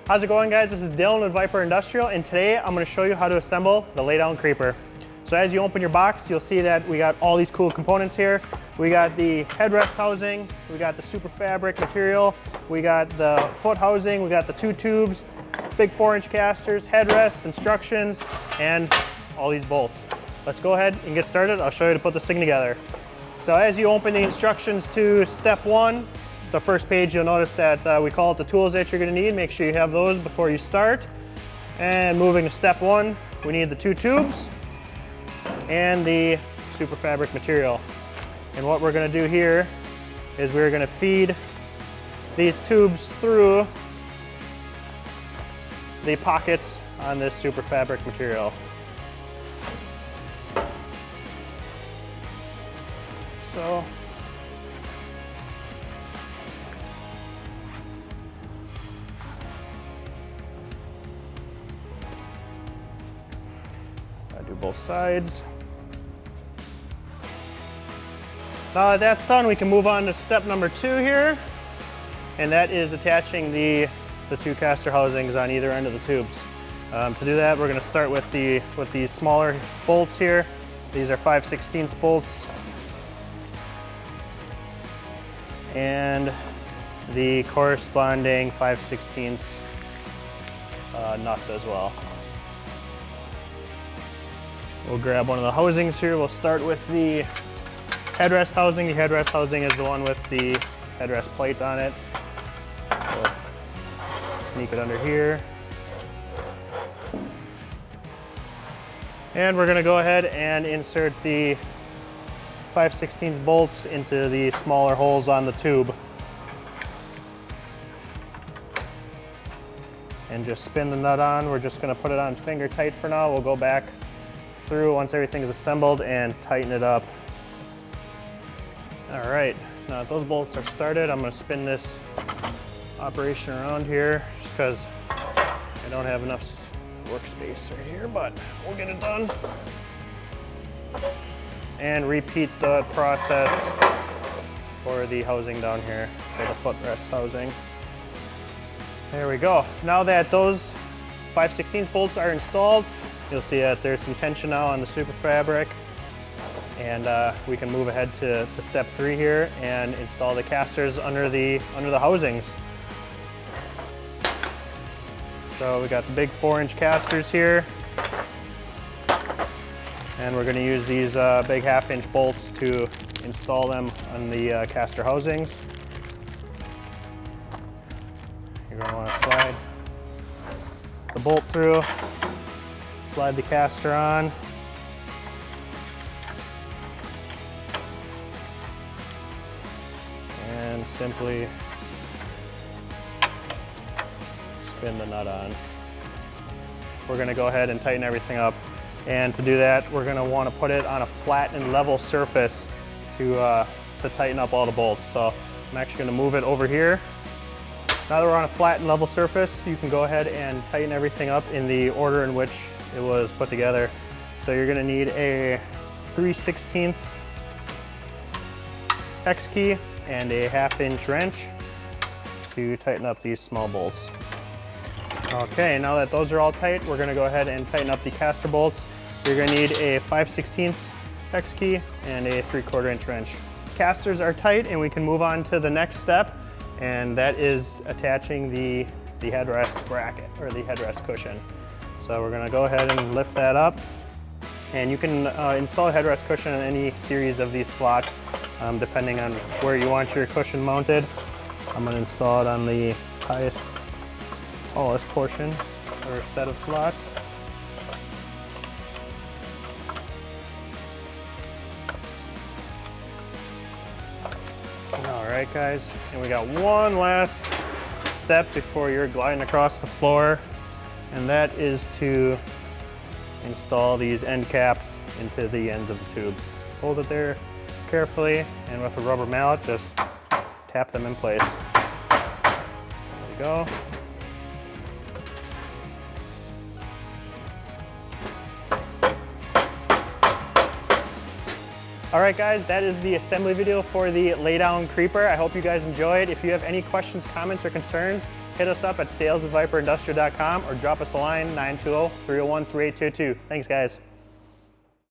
How's it going, guys? This is Dylan with Vyper Industrial, and today I'm going to show you how to assemble the laydown creeper. So as you open your box, you'll see that we got all these cool components here. We got the headrest housing, we got the super fabric material, we got the foot housing, we got the two tubes, big 4-inch casters, headrest, instructions, and all these bolts. Let's go ahead and get started. I'll show you to put this thing together. So as you open the instructions to step 1, the first page, you'll notice that we call it the tools that you're going to need. Make sure you have those before you start. And moving to step 1, we need the 2 tubes and the super fabric material. And what we're going to do here is we're going to feed these tubes through the pockets on this super fabric material. So I do both sides. Now that that's done, we can move on to step number 2 here, and that is attaching the 2 caster housings on either end of the tubes. To do that, we're going to start with these smaller bolts here. These are 5/16 bolts, and the corresponding 5/16 nuts as well. We'll grab one of the housings here. We'll start with the headrest housing. The headrest housing is the one with the headrest plate on it. We'll sneak it under here. And we're going to go ahead and insert the 5/16 bolts into the smaller holes on the tube. And just spin the nut on. We're just going to put it on finger tight for now. We'll go back through once everything's assembled and tighten it up. All right, now that those bolts are started, I'm going to spin this operation around here just because I don't have enough workspace right here, but we'll get it done. And repeat the process for the housing down here, for the footrest housing. There we go. Now that those 5/16 bolts are installed, you'll see that there's some tension now on the super fabric, and we can move ahead to step 3 here and install the casters under the housings. So we got the big 4-inch casters here, and we're going to use these big 1/2-inch bolts to install them on the caster housings. You're going to want to slide the bolt through, slide the caster on, and simply spin the nut on. We're going to go ahead and tighten everything up, and to do that we're going to want to put it on a flat and level surface to tighten up all the bolts. So I'm actually going to move it over here. Now that we're on a flat and level surface, you can go ahead and tighten everything up in the order in which it was put together. So you're going to need a 3/16 X key and a 1/2-inch wrench to tighten up these small bolts. Okay, now that those are all tight, we're going to go ahead and tighten up the caster bolts. You're going to need a 5/16 X key and a 3/4-inch wrench. Casters are tight, and we can move on to the next step, and that is attaching the headrest bracket, or the headrest cushion. So we're going to go ahead and lift that up, and you can install a headrest cushion in any series of these slots depending on where you want your cushion mounted. I'm going to install it on the tallest portion or set of slots. All right, guys, and we got one last step before you're gliding across the floor, and that is to install these end caps into the ends of the tube. Hold it there carefully, and with a rubber mallet, just tap them in place. There we go. All right, guys, that is the assembly video for the laydown creeper. I hope you guys enjoyed. If you have any questions, comments, or concerns, hit us up at sales@vyperindustrial.com or drop us a line 920-301-3822. Thanks, guys.